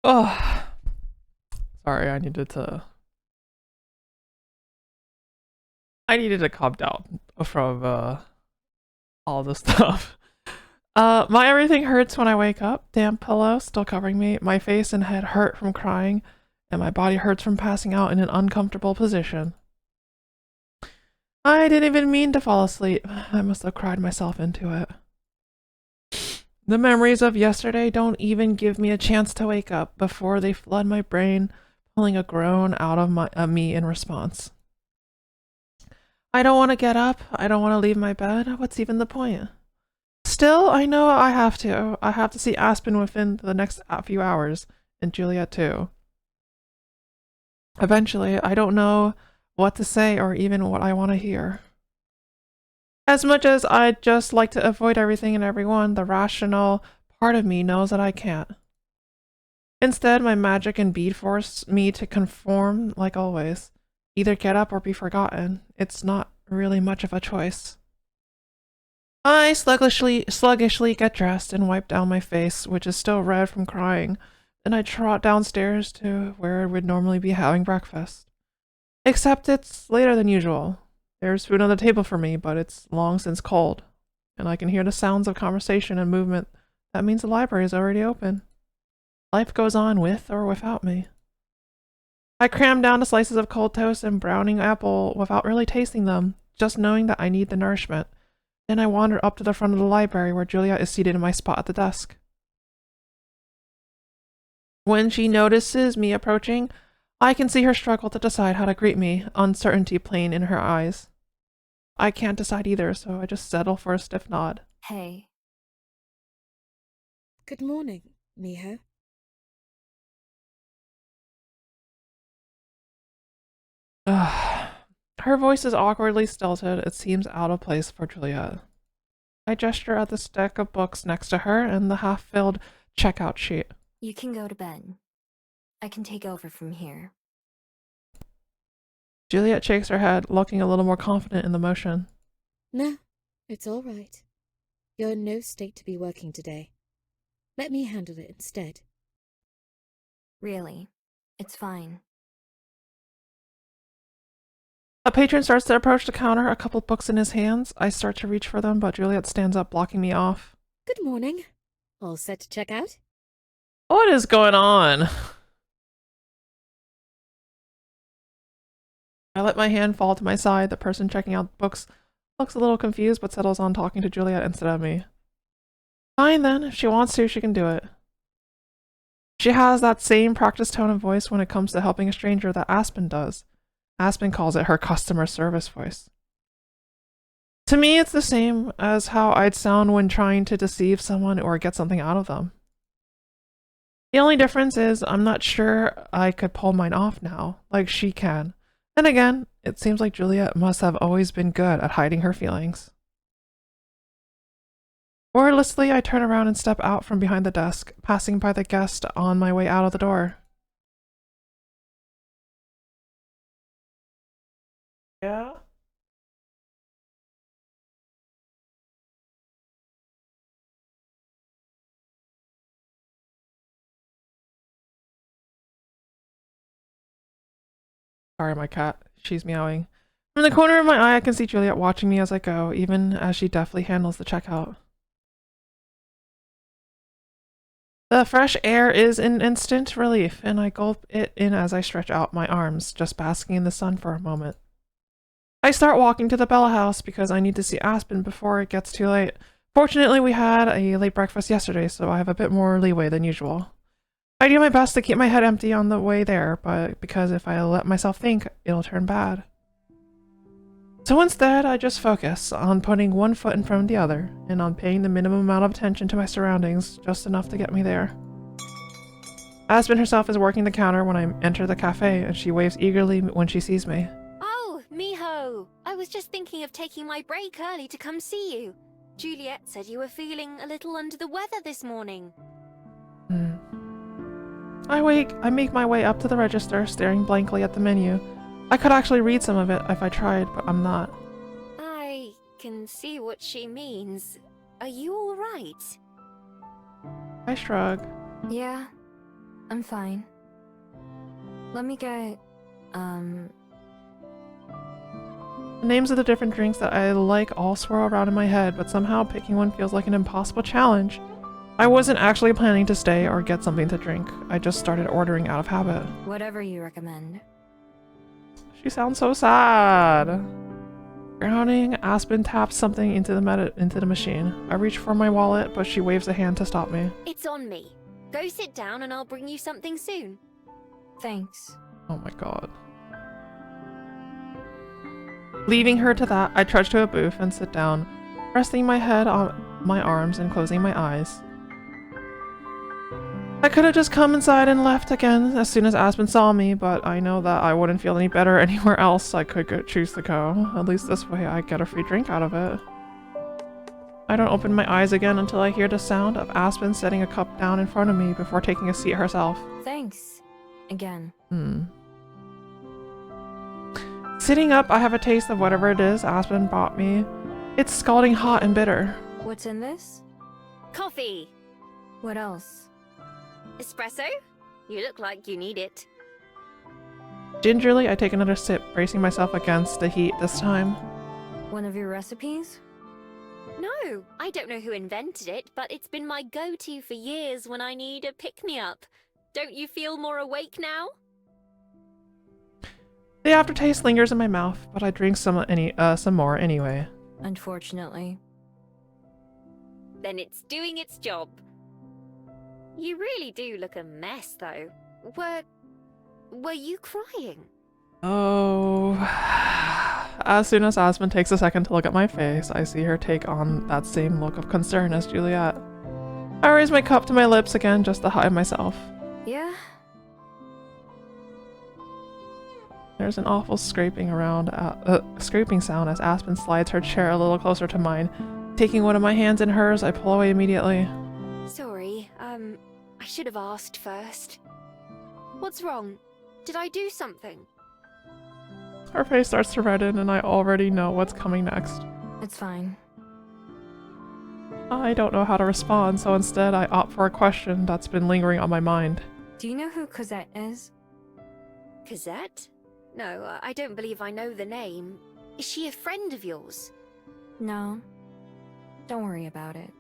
Oh, sorry. I needed to calm down from all the stuff. My everything hurts when I wake up. Damp pillow still covering me. My face and head hurt from crying, and my body hurts from passing out in an uncomfortable position. I didn't even mean to fall asleep. I must have cried myself into it. The memories of yesterday don't even give me a chance to wake up before they flood my brain, pulling a groan out of me in response. I don't want to get up. I don't want to leave my bed. What's even the point? Still, I know I have to. I have to see Aspen within the next few hours, and Juliet too. Eventually, I don't know what to say or even what I want to hear. As much as I'd just like to avoid everything and everyone, the rational part of me knows that I can't. Instead, my magic and bead force me to conform like always. Either get up or be forgotten. It's not really much of a choice. I sluggishly get dressed and wipe down my face, which is still red from crying. Then I trot downstairs to where I would normally be having breakfast. Except it's later than usual. There's food on the table for me, but it's long since cold, and I can hear the sounds of conversation and movement. That means the library is already open. Life goes on with or without me. I cram down the slices of cold toast and browning apple without really tasting them, just knowing that I need the nourishment. Then I wander up to the front of the library where Julia is seated in my spot at the desk. When she notices me approaching, I can see her struggle to decide how to greet me, uncertainty plain in her eyes. I can't decide either, so I just settle for a stiff nod. Hey. Good morning, Miho. Ugh. Her voice is awkwardly stilted. It seems out of place for Juliet. I gesture at the stack of books next to her and the half-filled checkout sheet. You can go to bed. I can take over from here. Juliet shakes her head, looking a little more confident in the motion. No, it's all right. You're in no state to be working today. Let me handle it instead. Really. It's fine. A patron starts to approach the counter, a couple books in his hands. I start to reach for them, but Juliet stands up, blocking me off. Good morning. All set to check out? What is going on? I let my hand fall to my side. The person checking out the books looks a little confused, but settles on talking to Juliet instead of me. Fine then, if she wants to, she can do it. She has that same practiced tone of voice when it comes to helping a stranger that Aspen does. Aspen calls it her customer service voice. To me, it's the same as how I'd sound when trying to deceive someone or get something out of them. The only difference is I'm not sure I could pull mine off now, like she can. Then again, it seems like Juliet must have always been good at hiding her feelings. Wordlessly, I turn around and step out from behind the desk, passing by the guest on my way out of the door. Yeah? Sorry, my cat. She's meowing. From the corner of my eye, I can see Juliet watching me as I go, even as she deftly handles the checkout. The fresh air is an instant relief, and I gulp it in as I stretch out my arms, just basking in the sun for a moment. I start walking to the Bella house because I need to see Aspen before it gets too late. Fortunately, we had a late breakfast yesterday, so I have a bit more leeway than usual. I do my best to keep my head empty on the way there, but because if I let myself think, it'll turn bad. So instead, I just focus on putting one foot in front of the other, and on paying the minimum amount of attention to my surroundings, just enough to get me there. Aspen herself is working the counter when I enter the cafe, and she waves eagerly when she sees me. Oh, Miho! I was just thinking of taking my break early to come see you. Juliet said you were feeling a little under the weather this morning. I make my way up to the register, staring blankly at the menu. I could actually read some of it if I tried, but I'm not. I can see what she means. Are you alright? I shrug. Yeah. I'm fine. Let me get, The names of the different drinks that I like all swirl around in my head, but somehow picking one feels like an impossible challenge. I wasn't actually planning to stay or get something to drink. I just started ordering out of habit. whatever you recommend. She sounds so sad. Drowning, Aspen taps something into the machine. I reach for my wallet, but she waves a hand to stop me. It's on me. Go sit down and I'll bring you something soon. Thanks. Oh my god. Leaving her to that, I trudge to a booth and sit down, resting my head on my arms and closing my eyes. I could have just come inside and left again as soon as Aspen saw me, but I know that I wouldn't feel any better anywhere else I could choose to go. At least this way I get a free drink out of it. I don't open my eyes again until I hear the sound of Aspen setting a cup down in front of me before taking a seat herself. Thanks. Again. Sitting up, I have a taste of whatever it is Aspen brought me. It's scalding hot and bitter. What's in this? Coffee. What else? Espresso? You look like you need it. Gingerly, I take another sip, bracing myself against the heat this time. One of your recipes? No, I don't know who invented it, but it's been my go-to for years when I need a pick-me-up. Don't you feel more awake now? The aftertaste lingers in my mouth, but I drink some more anyway. Unfortunately. Then it's doing its job. You really do look a mess, though. Were you crying? Oh. As soon as Aspen takes a second to look at my face, I see her take on that same look of concern as Juliet. I raise my cup to my lips again just to hide myself. Yeah? There's an awful scraping sound as Aspen slides her chair a little closer to mine. Taking one of my hands in hers, I pull away immediately. Sorry, I should have asked first. What's wrong? Did I do something? Her face starts to redden and I already know what's coming next. It's fine. I don't know how to respond, so instead I opt for a question that's been lingering on my mind. Do you know who Cosette is? Cosette? No, I don't believe I know the name. Is she a friend of yours? No. Don't worry about it.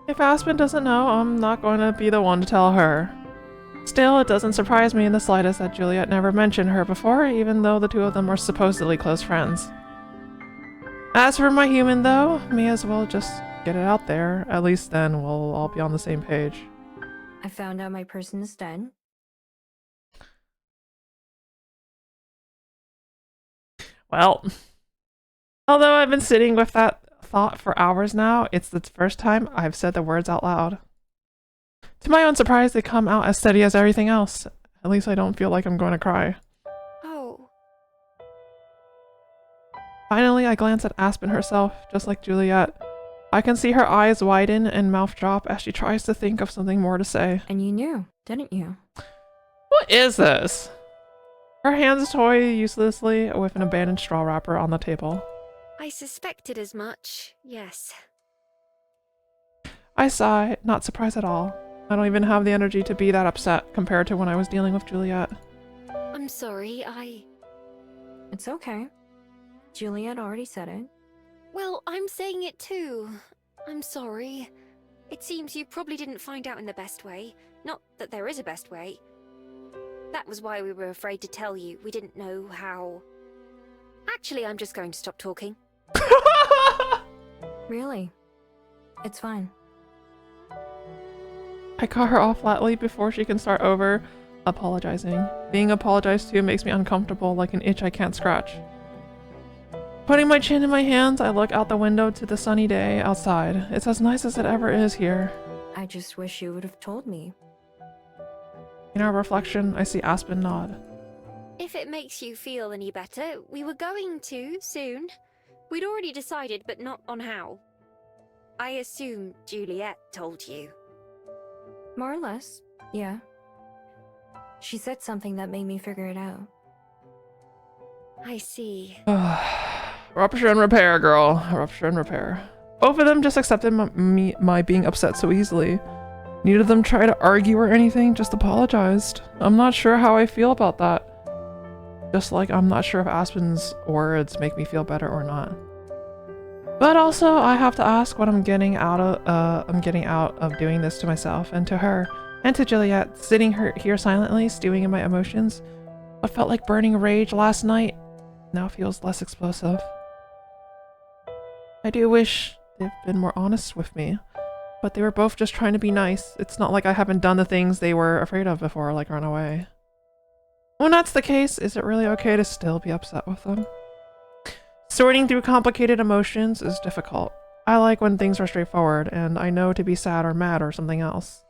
If Aspen doesn't know, I'm not going to be the one to tell her. Still, it doesn't surprise me in the slightest that Juliet never mentioned her before, even though the two of them were supposedly close friends. As for my human, though, may as well just get it out there. At least then we'll all be on the same page. I found out my person is dead. Well, although I've been sitting with that thought for hours now, it's the first time I've said the words out loud. To my own surprise, they come out as steady as everything else. At least I don't feel like I'm going to cry. Oh. Finally, I glance at Aspen herself, just like Juliet. I can see her eyes widen and mouth drop as she tries to think of something more to say. And you knew, didn't you? What is this? Her hands toy uselessly with an abandoned straw wrapper on the table. I suspected as much, yes. I sigh, not surprised at all. I don't even have the energy to be that upset compared to when I was dealing with Juliet. I'm sorry, It's okay. Juliet already said it. Well, I'm saying it too. I'm sorry. It seems you probably didn't find out in the best way. Not that there is a best way. That was why we were afraid to tell you. We didn't know how... Actually, I'm just going to stop talking. Really? It's fine. I cut her off flatly before she can start over apologizing. Being apologized to makes me uncomfortable, like an itch I can't scratch. Putting my chin in my hands, I look out the window to the sunny day outside. It's as nice as it ever is here. I just wish you would have told me. In our reflection, I see Aspen nod. If it makes you feel any better, we were going to, soon. We'd already decided, but not on how. I assume Juliet told you. More or less, yeah. She said something that made me figure it out. I see. Rupture and repair, girl. Rupture and repair. Both of them just accepted my being upset so easily. neither of them try to argue or anything, just apologized. I'm not sure how I feel about that. Just like I'm not sure if Aspen's words make me feel better or not. But also, I have to ask what I'm getting out of doing this to myself and to her and to Juliet, sitting here silently, stewing in my emotions. What felt like burning rage last night now feels less explosive. I do wish they'd been more honest with me, but they were both just trying to be nice. It's not like I haven't done the things they were afraid of before, like run away. When that's the case, is it really okay to still be upset with them? Sorting through complicated emotions is difficult. I like when things are straightforward, and I know to be sad or mad or something else.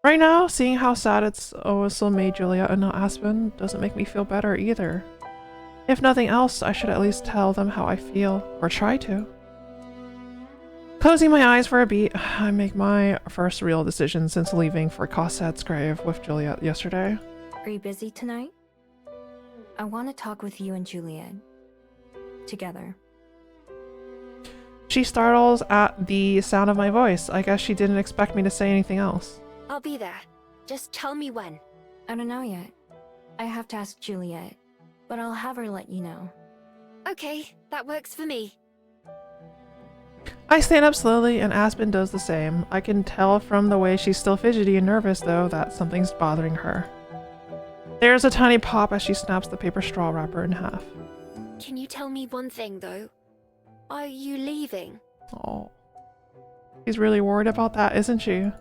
Right now, seeing how sad it's also made Juliet and not Aspen doesn't make me feel better either. If nothing else, I should at least tell them how I feel, or try to. Closing my eyes for a beat, I make my first real decision since leaving for Cossette's grave with Juliet yesterday. Are you busy tonight? I want to talk with you and Juliet. Together. She startles at the sound of my voice. I guess she didn't expect me to say anything else. I'll be there. Just tell me when. I don't know yet. I have to ask Juliet, but I'll have her let you know. Okay, that works for me. I stand up slowly and Aspen does the same. I can tell from the way she's still fidgety and nervous though that something's bothering her. There's a tiny pop as she snaps the paper straw wrapper in half. Can you tell me one thing though? Are you leaving? Oh. She's really worried about that, isn't she?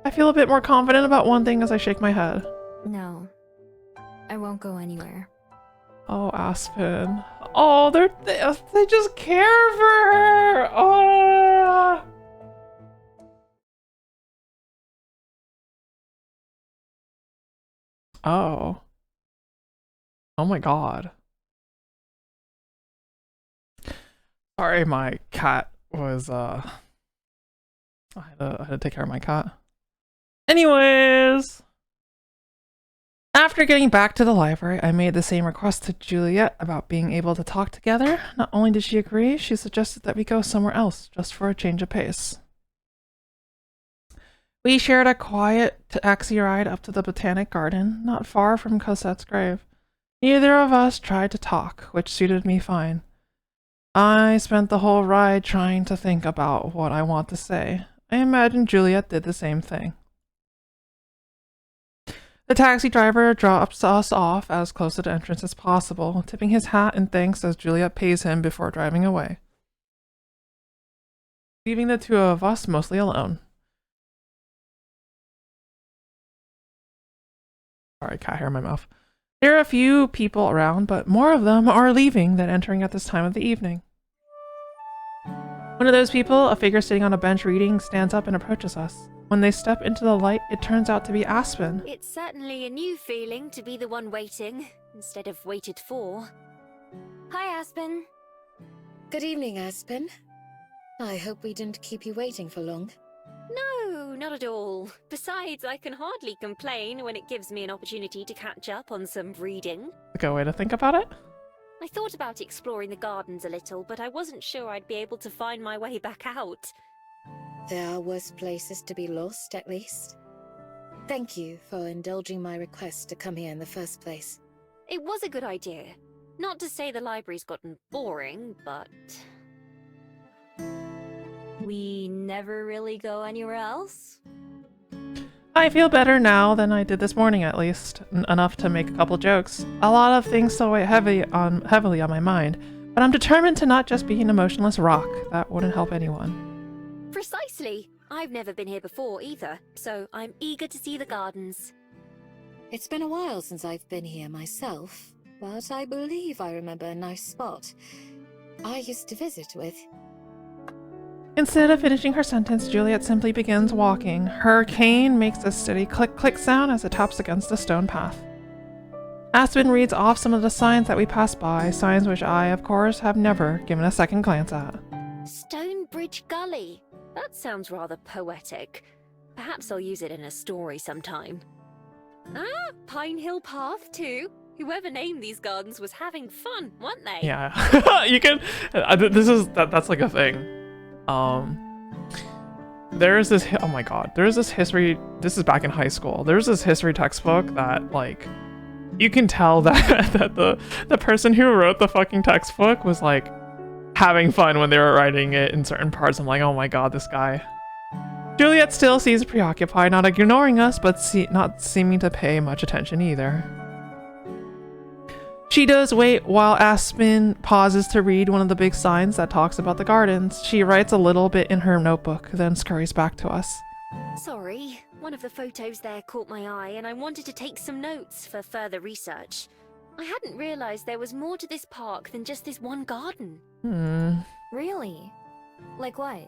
I feel a bit more confident about one thing as I shake my head. No. I won't go anywhere. Oh, Aspen. Oh, they just care for her. Oh. Oh. Oh my god. Sorry, my cat was I had to take care of my cat. Anyways, after getting back to the library, I made the same request to Juliet about being able to talk together. Not only did she agree, she suggested that we go somewhere else, just for a change of pace. We shared a quiet taxi ride up to the Botanic Garden, not far from Cosette's grave. Neither of us tried to talk, which suited me fine. I spent the whole ride trying to think about what I want to say. I imagine Juliet did the same thing. The taxi driver drops us off as close to the entrance as possible, tipping his hat in thanks as Juliet pays him before driving away, leaving the two of us mostly alone. Sorry, cat hair in my mouth. There are a few people around, but more of them are leaving than entering at this time of the evening. One of those people, a figure sitting on a bench reading, stands up and approaches us. When they step into the light, it turns out to be Aspen. It's certainly a new feeling to be the one waiting, instead of waited for. Hi, Aspen. Good evening, Aspen. I hope we didn't keep you waiting for long. No, not at all. Besides, I can hardly complain when it gives me an opportunity to catch up on some reading. A good way to think about it. I thought about exploring the gardens a little, but I wasn't sure I'd be able to find my way back out. There are worse places to be lost, at least. Thank you for indulging my request to come here in the first place. It was a good idea. Not to say the library's gotten boring, but... we never really go anywhere else? I feel better now than I did this morning, at least. Enough to make a couple jokes. A lot of things still weigh heavily on my mind, but I'm determined to not just be an emotionless rock. That wouldn't help anyone. Precisely. I've never been here before either, so I'm eager to see the gardens. It's been a while since I've been here myself, but I believe I remember a nice spot I used to visit with. Instead of finishing her sentence, Juliet simply begins walking. Her cane makes a steady click-click sound as it taps against the stone path. Aspen reads off some of the signs that we pass by, signs which I, of course, have never given a second glance at. Stonebridge Gully. That sounds rather poetic. Perhaps I'll use it in a story sometime. Ah, Pine Hill Path too. Whoever named these gardens was having fun, weren't they? Yeah, you can. That's like a thing. there's this, oh my god, there's this history, this is back in high school, there's this history textbook that, like, you can tell that, that the person who wrote the fucking textbook was, like, having fun when they were writing it in certain parts. I'm like, oh my god, this guy. Juliet still seems preoccupied, not ignoring us, but not seeming to pay much attention either. She does wait while Aspen pauses to read one of the big signs that talks about the gardens. She writes a little bit in her notebook, then scurries back to us. Sorry, one of the photos there caught my eye and I wanted to take some notes for further research. I hadn't realized there was more to this park than just this one garden. Really? Like what?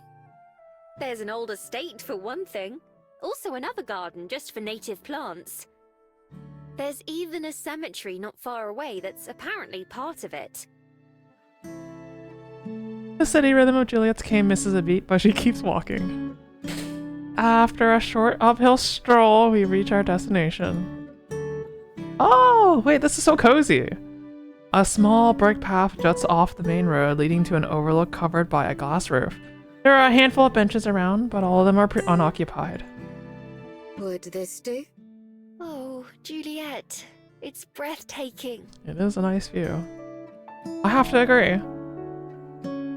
There's an old estate for one thing. Also another garden just for native plants. There's even a cemetery not far away that's apparently part of it. The steady rhythm of Juliet's cane misses a beat, but she keeps walking. After a short uphill stroll, we reach our destination. Oh, wait, this is so cozy. A small brick path juts off the main road, leading to an overlook covered by a glass roof. There are a handful of benches around, but all of them are unoccupied. Would this do? Oh, Juliet, it's breathtaking. It is a nice view. I have to agree.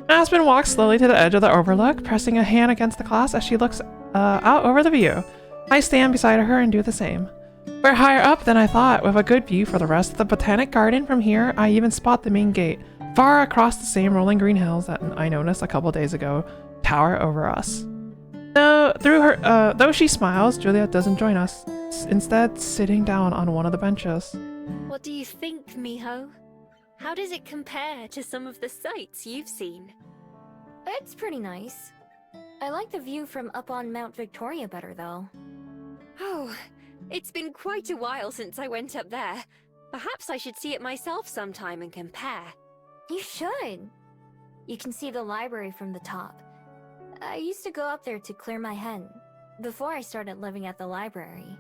Aspen walks slowly to the edge of the overlook, pressing a hand against the glass as she looks out over the view. I stand beside her and do the same. We're higher up than I thought, with a good view for the rest of the botanic garden. From here, I even spot the main gate, far across the same rolling green hills that I noticed a couple days ago tower over us. Though she smiles, Juliet doesn't join us, instead sitting down on one of the benches. What do you think, Miho? How does it compare to some of the sights you've seen? It's pretty nice. I like the view from up on Mount Victoria better, though. Oh, it's been quite a while since I went up there. Perhaps I should see it myself sometime and compare. You should. You can see the library from the top. I used to go up there to clear my head, before I started living at the library.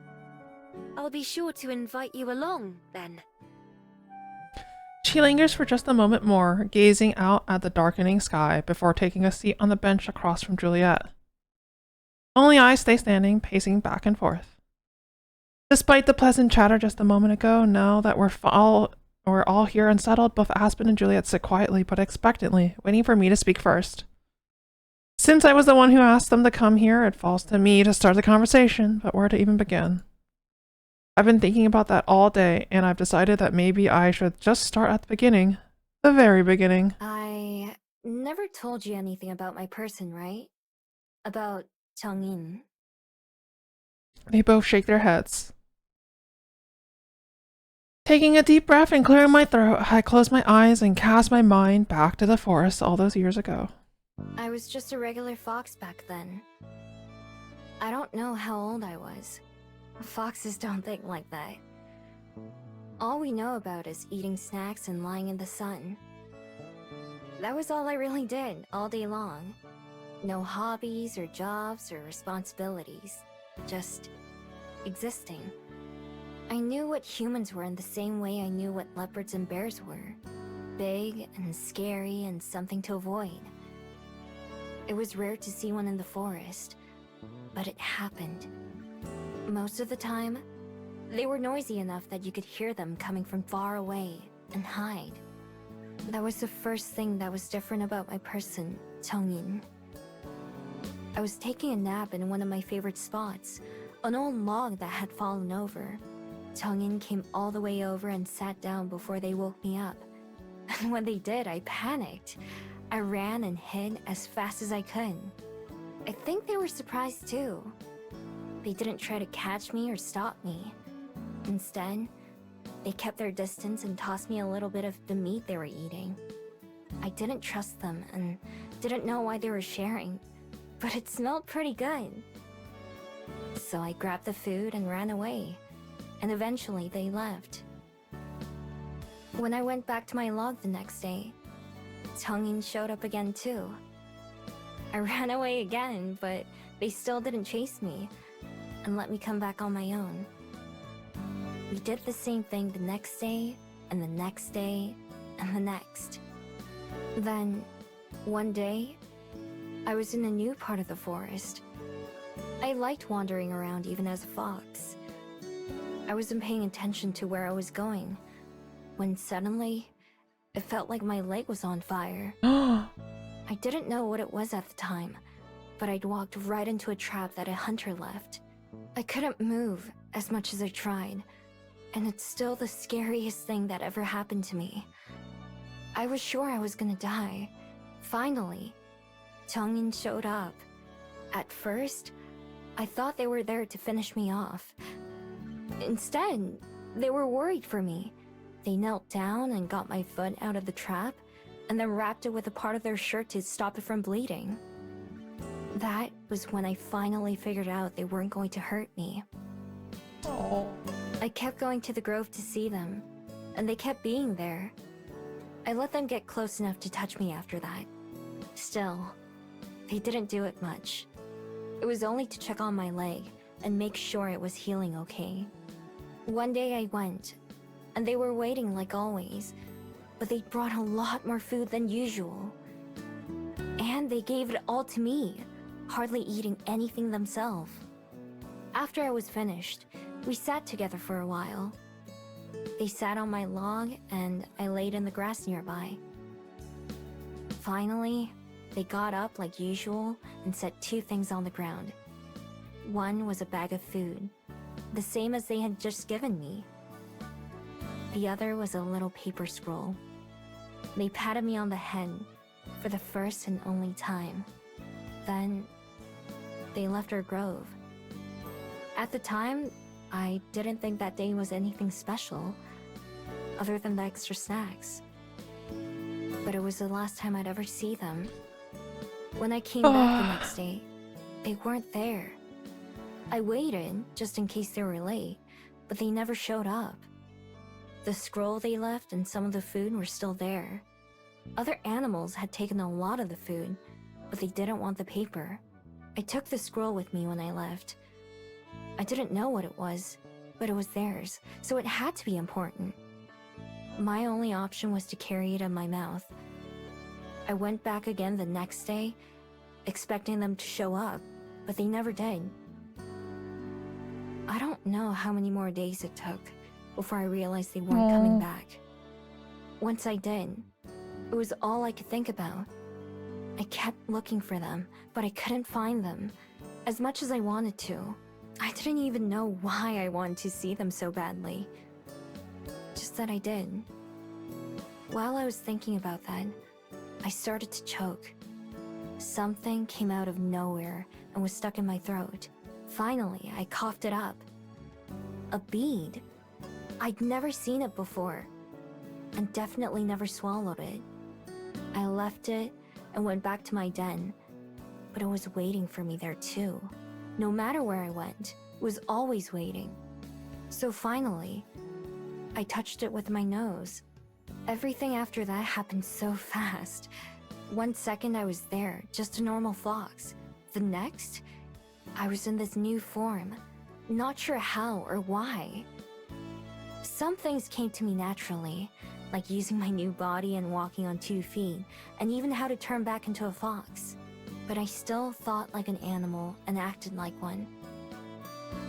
I'll be sure to invite you along, then. She lingers for just a moment more, gazing out at the darkening sky before taking a seat on the bench across from Juliet. Only I stay standing, pacing back and forth. Despite the pleasant chatter just a moment ago, now that we're all here and settled, both Aspen and Juliet sit quietly but expectantly, waiting for me to speak first. Since I was the one who asked them to come here, it falls to me to start the conversation, but where to even begin? I've been thinking about that all day, and I've decided that maybe I should just start at the beginning. The very beginning. I never told you anything about my person, right? About Changin. They both shake their heads. Taking a deep breath and clearing my throat, I close my eyes and cast my mind back to the forest all those years ago. I was just a regular fox back then. I don't know how old I was. Foxes don't think like that. All we know about is eating snacks and lying in the sun. That was all I really did, all day long. No hobbies or jobs or responsibilities. Just existing. I knew what humans were in the same way I knew what leopards and bears were. Big and scary and something to avoid. It was rare to see one in the forest, but it happened. Most of the time, they were noisy enough that you could hear them coming from far away and hide. That was the first thing that was different about my person, Changin. I was taking a nap in one of my favorite spots, an old log that had fallen over. Changin came all the way over and sat down before they woke me up. And when they did, I panicked. I ran and hid as fast as I could. I think they were surprised too. They didn't try to catch me or stop me. Instead, they kept their distance and tossed me a little bit of the meat they were eating. I didn't trust them and didn't know why they were sharing, but it smelled pretty good. So I grabbed the food and ran away, and eventually they left. When I went back to my log the next day, Changin showed up again too. I ran away again, but they still didn't chase me and let me come back on my own. We did the same thing the next day, and the next day, and the next. Then, one day, I was in a new part of the forest, I liked wandering around even as a fox. I wasn't paying attention to where I was going, when suddenly, it felt like my leg was on fire. I didn't know what it was at the time, but I'd walked right into a trap that a hunter left. I couldn't move as much as I tried, and it's still the scariest thing that ever happened to me. I was sure I was gonna die. Finally, Changin showed up. At first, I thought they were there to finish me off. Instead, they were worried for me. They knelt down and got my foot out of the trap, and then wrapped it with a part of their shirt to stop it from bleeding. That was when I finally figured out they weren't going to hurt me. Oh. I kept going to the grove to see them, and they kept being there. I let them get close enough to touch me after that. Still, they didn't do it much. It was only to check on my leg and make sure it was healing okay. One day I went, and they were waiting like always, but they brought a lot more food than usual. And they gave it all to me, hardly eating anything themselves. After I was finished, we sat together for a while. They sat on my log, and I laid in the grass nearby. Finally, they got up like usual and set two things on the ground. One was a bag of food, the same as they had just given me. The other was a little paper scroll. They patted me on the head for the first and only time. Then, they left our grove. At the time, I didn't think that day was anything special, other than the extra snacks. But it was the last time I'd ever see them. When I came back the next day, they weren't there. I waited, just in case they were late, but they never showed up. The scroll they left and some of the food were still there. Other animals had taken a lot of the food, but they didn't want the paper. I took the scroll with me when I left. I didn't know what it was, but it was theirs, so it had to be important. My only option was to carry it in my mouth. I went back again the next day, expecting them to show up, but they never did. I don't know how many more days it took before I realized they weren't coming back. Once I did, it was all I could think about. I kept looking for them, but I couldn't find them, as much as I wanted to. I didn't even know why I wanted to see them so badly. Just that I did. While I was thinking about that, I started to choke. Something came out of nowhere and was stuck in my throat. Finally, I coughed it up. A bead. I'd never seen it before, and definitely never swallowed it. I left it and went back to my den, but it was waiting for me there too. No matter where I went, it was always waiting. So finally, I touched it with my nose. Everything after that happened so fast. 1 second I was there, just a normal fox. The next, I was in this new form, not sure how or why. Some things came to me naturally, like using my new body and walking on 2 feet, and even how to turn back into a fox. But I still thought like an animal and acted like one.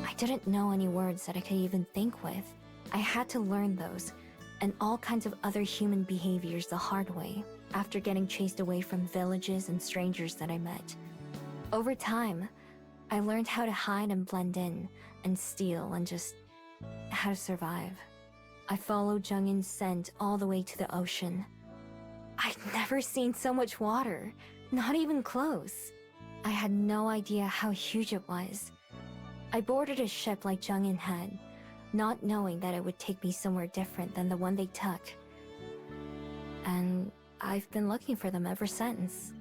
I didn't know any words that I could even think with. I had to learn those, and all kinds of other human behaviors the hard way, after getting chased away from villages and strangers that I met. Over time, I learned how to hide and blend in, and steal, and just how to survive. I followed Jungin's scent all the way to the ocean. I'd never seen so much water, not even close. I had no idea how huge it was. I boarded a ship like Jungin had, not knowing that it would take me somewhere different than the one they took. And I've been looking for them ever since.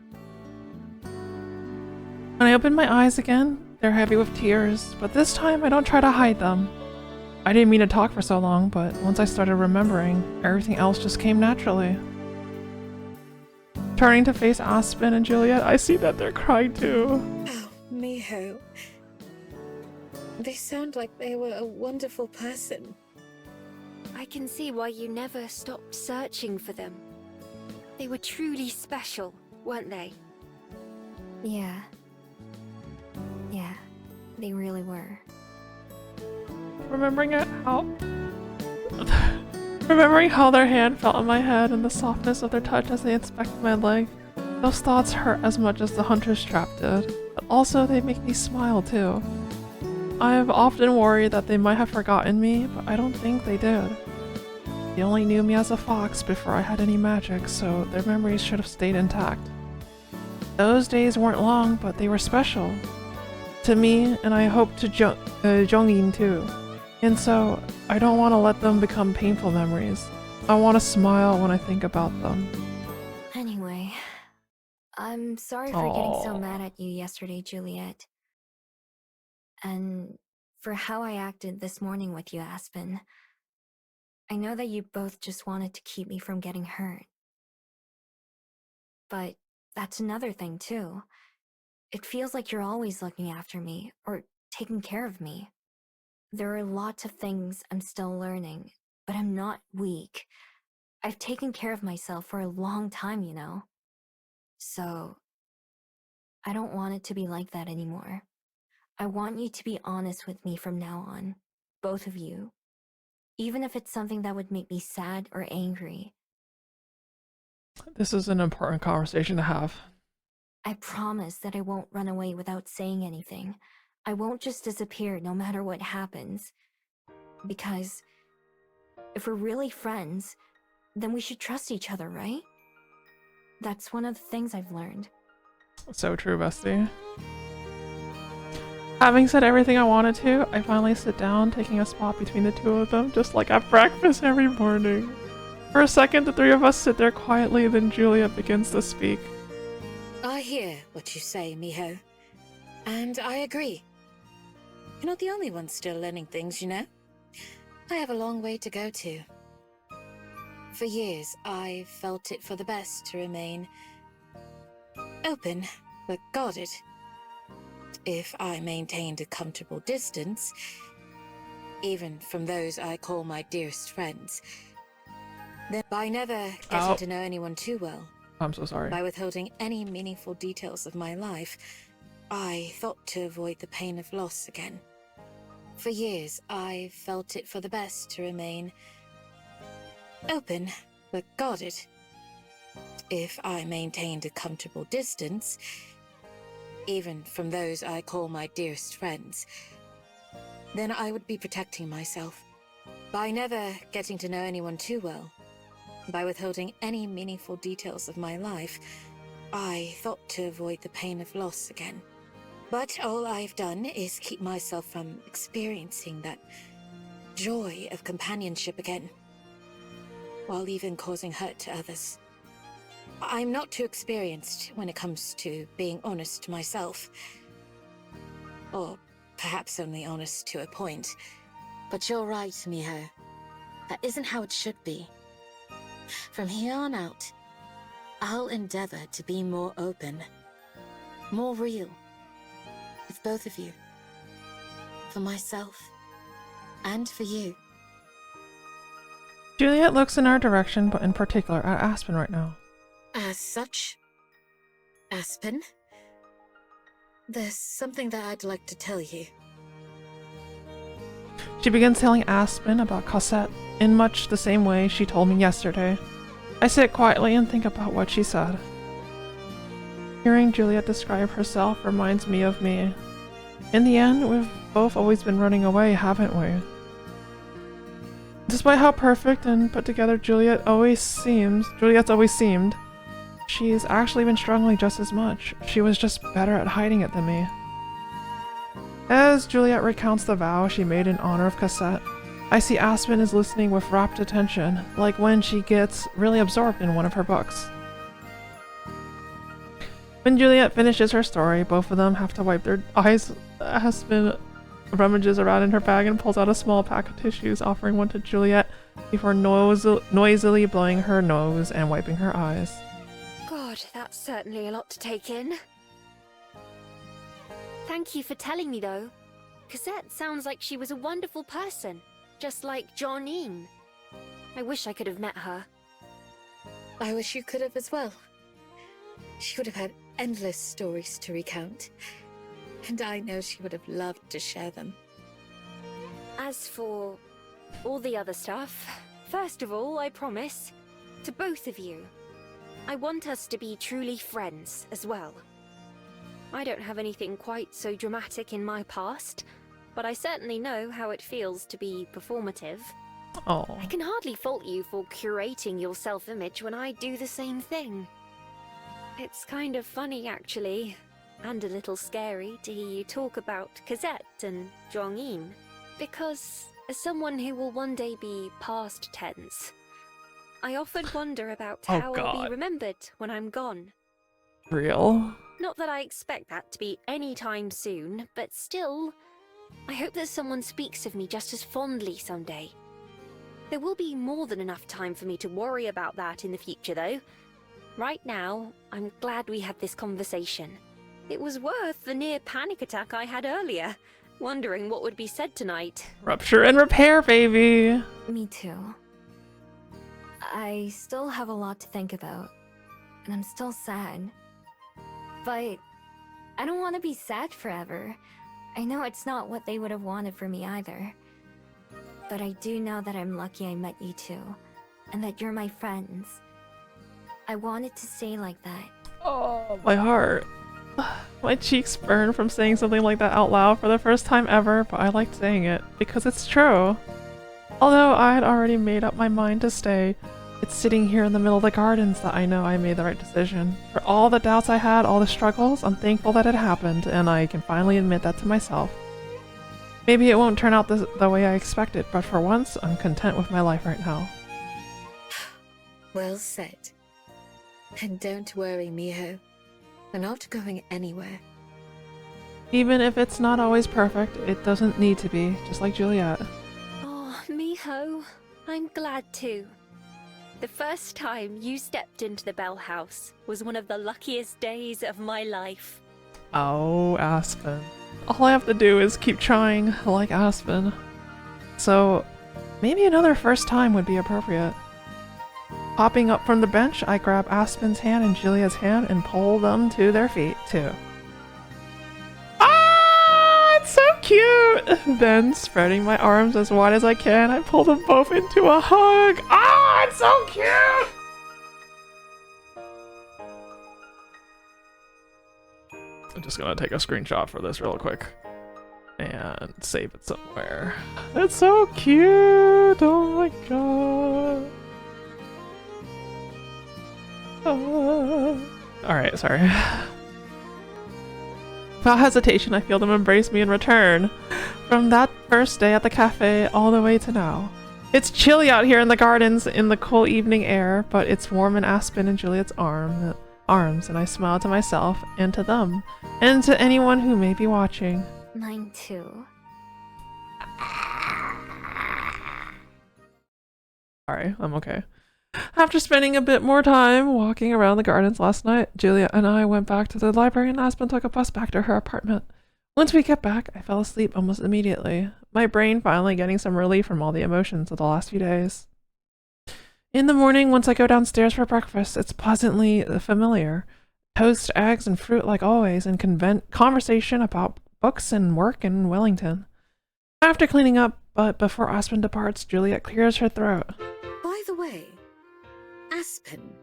When I open my eyes again, they're heavy with tears, but this time I don't try to hide them. I didn't mean to talk for so long, but once I started remembering, everything else just came naturally. Turning to face Aspen and Juliet, I see that they're crying too. Oh, Miho. They sound like they were a wonderful person. I can see why you never stopped searching for them. They were truly special, weren't they? Yeah. They really were. Remembering how their hand felt on my head and the softness of their touch as they inspected my leg, those thoughts hurt as much as the hunter's trap did, but also they make me smile too. I've often worried that they might have forgotten me, but I don't think they did. They only knew me as a fox before I had any magic, so their memories should have stayed intact. Those days weren't long, but they were special. To me, and I hope to Jongin too. And so, I don't want to let them become painful memories. I want to smile when I think about them. Anyway, I'm sorry for getting so mad at you yesterday, Juliet. And for how I acted this morning with you, Aspen. I know that you both just wanted to keep me from getting hurt. But that's another thing, too. It feels like you're always looking after me, or taking care of me. There are lots of things I'm still learning, but I'm not weak. I've taken care of myself for a long time, you know. So, I don't want it to be like that anymore. I want you to be honest with me from now on, both of you. Even if it's something that would make me sad or angry. This is an important conversation to have. I promise that I won't run away without saying anything. I won't just disappear no matter what happens. Because if we're really friends, then we should trust each other, right? That's one of the things I've learned. So true, bestie. Having said everything I wanted to, I finally sit down, taking a spot between the two of them, just like at breakfast every morning. For a second, the three of us sit there quietly, then Juliet begins to speak. I hear what you say, Miho. And I agree. You're not the only one still learning things, you know? I have a long way to go too. For years, I felt it for the best to remain open, but guarded. If I maintained a comfortable distance, even from those I call my dearest friends, then by never getting to know anyone too well, I'm so sorry. by withholding any meaningful details of my life, I thought to avoid the pain of loss again. For years, I felt it for the best to remain open, but guarded. If I maintained a comfortable distance, even from those I call my dearest friends, then I would be protecting myself. By never getting to know anyone too well, by withholding any meaningful details of my life, I thought to avoid the pain of loss again. But all I've done is keep myself from experiencing that joy of companionship again, while even causing hurt to others. I'm not too experienced when it comes to being honest to myself. Or perhaps only honest to a point. But you're right, Miho. That isn't how it should be. From here on out, I'll endeavor to be more open, more real, with both of you. For myself, and for you. Juliet looks in our direction, but in particular at Aspen right now. As such, Aspen, there's something that I'd like to tell you. She begins telling Aspen about Cosette in much the same way she told me yesterday. I sit quietly and think about what she said. Hearing Juliet describe herself reminds me of me. In the end, we've both always been running away, haven't we? Despite how perfect and put together Juliet's always seemed, she's actually been struggling just as much. She was just better at hiding it than me. As Juliet recounts the vow she made in honor of Cosette, I see Aspen is listening with rapt attention, like when she gets really absorbed in one of her books. When Juliet finishes her story, both of them have to wipe their eyes. Aspen rummages around in her bag and pulls out a small pack of tissues, offering one to Juliet before noisily blowing her nose and wiping her eyes. God, that's certainly a lot to take in. Thank you for telling me, though. Cosette sounds like she was a wonderful person, just like Johnine. I wish I could have met her. I wish you could have as well. She would have had endless stories to recount. and I know she would have loved to share them. As for all the other stuff, first of all, I promise, to both of you, I want us to be truly friends as well. I don't have anything quite so dramatic in my past, but I certainly know how it feels to be performative. Oh. I can hardly fault you for curating your self-image when I do the same thing. It's kind of funny, actually, and a little scary to hear you talk about Cosette and Zhongyin, because as someone who will one day be past tense, I often wonder about Oh, how I'll God. be remembered when I'm gone. Real? Not that I expect that to be any time soon, but still, I hope that someone speaks of me just as fondly someday. There will be more than enough time for me to worry about that in the future, though. Right now, I'm glad we had this conversation. It was worth the near panic attack I had earlier, wondering what would be said tonight. Rupture and repair, baby! Me too. I still have a lot to think about, and I'm still sad. But I don't want to be sad forever. I know it's not what they would have wanted for me either. But I do know that I'm lucky I met you two, and that you're my friends. I wanted to stay like that. Oh, my heart. My cheeks burn from saying something like that out loud for the first time ever, but I liked saying it, because it's true. Although I had already made up my mind to stay, it's sitting here in the middle of the gardens that I know I made the right decision. For all the doubts I had, all the struggles, I'm thankful that it happened, and I can finally admit that to myself. Maybe it won't turn out the way I expected, but for once, I'm content with my life right now. Well said. And don't worry, Miho. We're not going anywhere. Even if it's not always perfect, it doesn't need to be, just like Juliet. Oh, Miho, I'm glad too. The first time you stepped into the Bell House was one of the luckiest days of my life. Oh, Aspen. All I have to do is keep trying, like Aspen. So, maybe another first time would be appropriate. Hopping up from the bench, I grab Aspen's hand and Juliet's hand and pull them to their feet, too. Ah, it's so cute! Then, spreading my arms as wide as I can, I pull them both into a hug. Ah, it's so cute! I'm just gonna take a screenshot for this real quick and save it somewhere. It's so cute! Oh my god! Alright, sorry. Without hesitation, I feel them embrace me in return. From that first day at the cafe all the way to now. It's chilly out here in the gardens in the cool evening air, but it's warm in Aspen and Juliet's arms, and I smile to myself and to them, and to anyone who may be watching. Mine too. Sorry, I'm okay. After spending a bit more time walking around the gardens last night, Juliet and I went back to the library and Aspen took a bus back to her apartment. Once we get back, I fell asleep almost immediately, my brain finally getting some relief from all the emotions of the last few days. In the morning, once I go downstairs for breakfast, it's pleasantly familiar. Toast, eggs, and fruit like always, and conversation about books and work in Wellington. After cleaning up, but before Aspen departs, Juliet clears her throat. By the way, Aspen,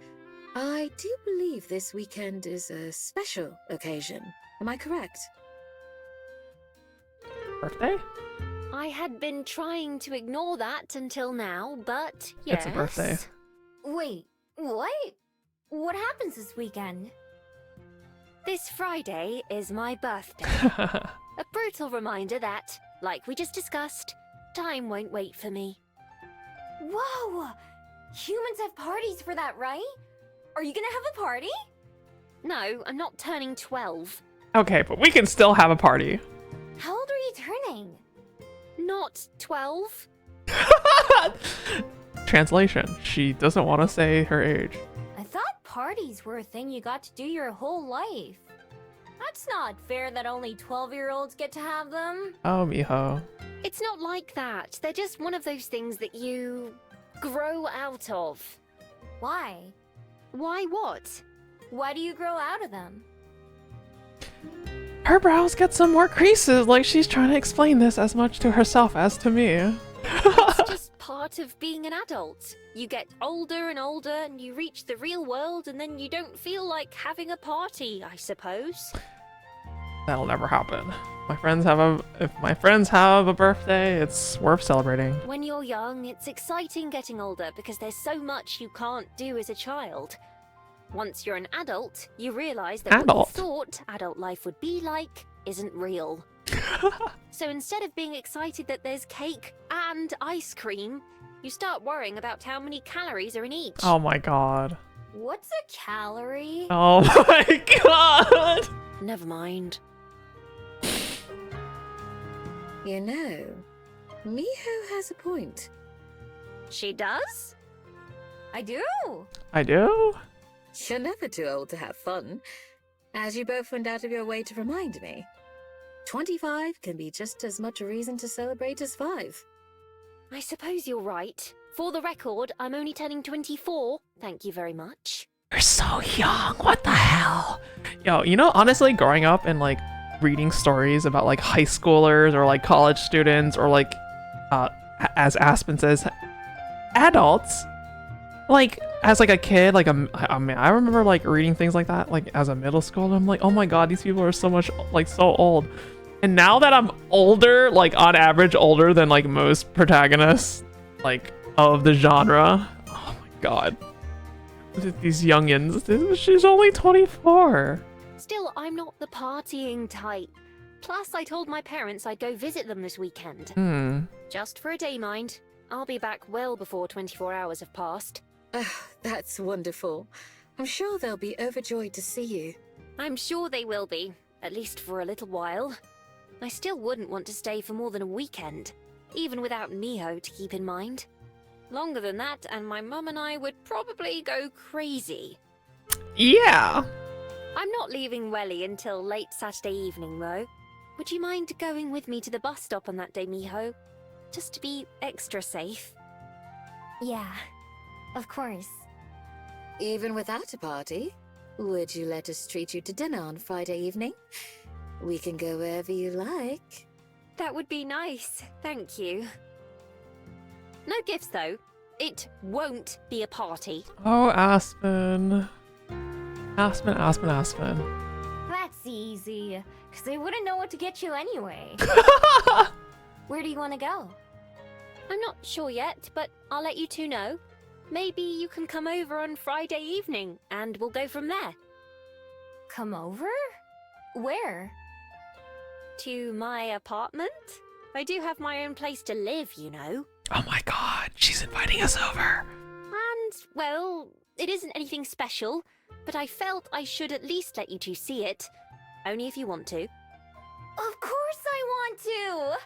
I do believe this weekend is a special occasion. Am I correct? Birthday? I had been trying to ignore that until now, but yes. It's a birthday. Wait, what? What happens this weekend? This Friday is my birthday. A brutal reminder that, like we just discussed, time won't wait for me. Whoa! Humans have parties for that, right? Are you gonna have a party? No, I'm not turning 12. Okay, but we can still have a party. How old are you turning? Not 12? Translation. She doesn't want to say her age. I thought parties were a thing you got to do your whole life. That's not fair that only 12-year-olds get to have them. Oh, mijo. It's not like that. They're just one of those things that you grow out of. Why? Why what? Why do you grow out of them? Her brows get some more creases, like she's trying to explain this as much to herself as to me. It's just part of being an adult. You get older and older, and you reach the real world, and then you don't feel like having a party, I suppose. That'll never happen. If my friends have a birthday, it's worth celebrating. When you're young, it's exciting getting older because there's so much you can't do as a child. Once you're an adult, you realize that what you thought adult life would be like isn't real. So instead of being excited that there's cake and ice cream, you start worrying about how many calories are in each. Oh my god. What's a calorie? Oh my god! Never mind. You know, Miho has a point. She does? I do. I do? You're never too old to have fun, as you both went out of your way to remind me. 25 can be just as much a reason to celebrate as 5. I suppose you're right. For the record, I'm only turning 24. Thank you very much. You're so young, what the hell? Yo, you know, honestly, growing up and like reading stories about like high schoolers or like college students or like, as Aspen says, adults, like as like a kid, like I mean, I remember like reading things like that like as a middle schooler. I'm like, oh my god, these people are so much like so old. And now that I'm older, like on average older than like most protagonists like of the genre, oh my god, these youngins. She's only 24. Still, I'm not the partying type. Plus, I told my parents I'd go visit them this weekend. Just for a day, mind. I'll be back well before 24 hours have passed. That's wonderful. I'm sure they'll be overjoyed to see you. I'm sure they will be, at least for a little while. I still wouldn't want to stay for more than a weekend, even without Miho to keep in mind. Longer than that, and my mum and I would probably go crazy. Yeah. I'm not leaving Welly until late Saturday evening, though. Would you mind going with me to the bus stop on that day, Miho? Just to be extra safe. Yeah, of course. Even without a party, would you let us treat you to dinner on Friday evening? We can go wherever you like. That would be nice, thank you. No gifts, though. It won't be a party. Oh, Aspen. Aspen. That's easy, because they wouldn't know what to get you anyway. Where do you want to go? I'm not sure yet, but I'll let you two know. Maybe you can come over on Friday evening, and we'll go from there. Come over? Where? To my apartment? I do have my own place to live, you know. Oh my god, she's inviting us over. And, well, it isn't anything special, but I felt I should at least let you two see it. Only if you want to. Of course I want to!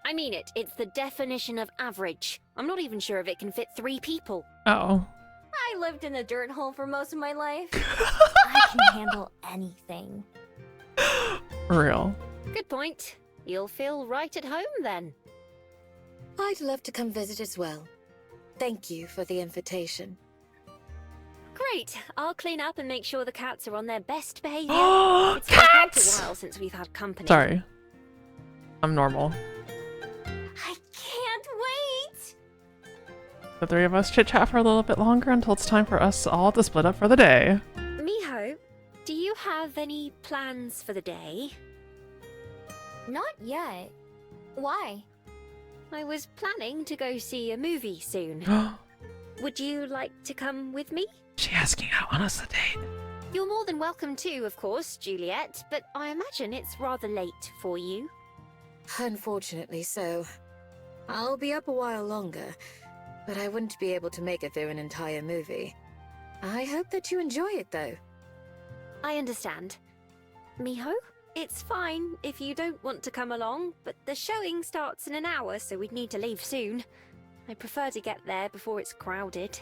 I mean it. It's the definition of average. I'm not even sure if it can fit 3 people. Oh. I lived in a dirt hole for most of my life. I can handle anything. Real. Good point. You'll feel right at home then. I'd love to come visit as well. Thank you for the invitation. Great. I'll clean up and make sure the cats are on their best behavior. It's been quite Cats! a while since we've had company. Sorry. I'm normal. I can't wait! The 3 of us chit-chat for a little bit longer until it's time for us all to split up for the day. Miho, do you have any plans for the day? Not yet. Why? I was planning to go see a movie soon. Would you like to come with me? She asking out on us a date. You're more than welcome to, of course, Juliet, but I imagine it's rather late for you. Unfortunately so. I'll be up a while longer, but I wouldn't be able to make it through an entire movie. I hope that you enjoy it, though. I understand. Miho, it's fine if you don't want to come along, but the showing starts in an hour, so we'd need to leave soon. I prefer to get there before it's crowded.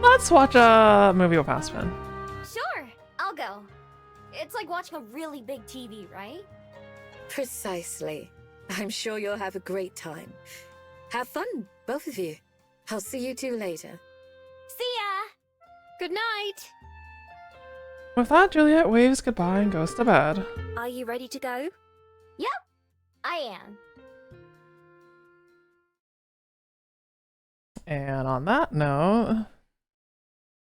Let's watch a movie with Aspen. Sure, I'll go. It's like watching a really big TV, right? Precisely. I'm sure you'll have a great time. Have fun, both of you. I'll see you two later. See ya! Good night! With that, Juliet waves goodbye and goes to bed. Are you ready to go? I am. And on that note,